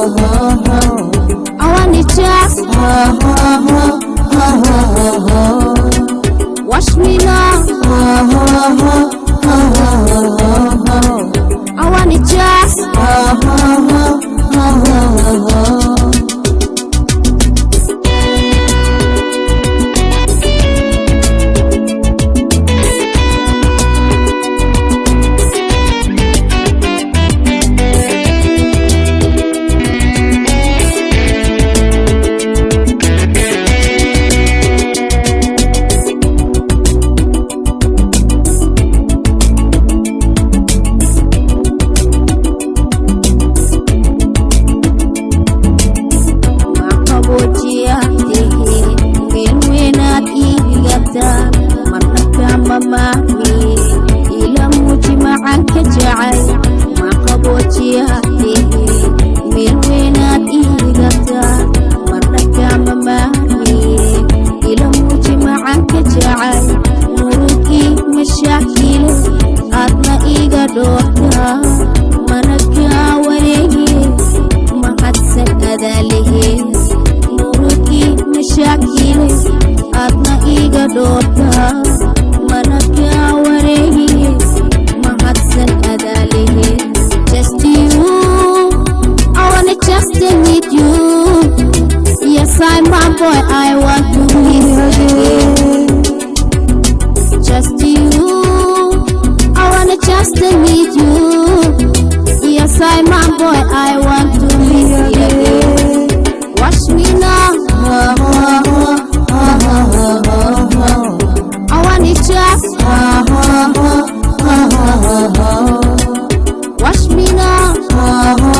I want it just wash me now. I want it just I want to be again. Just you, I wanna just meet you. Yes, I'm a boy, I want to be again. Watch me now. I want it just. Watch me now.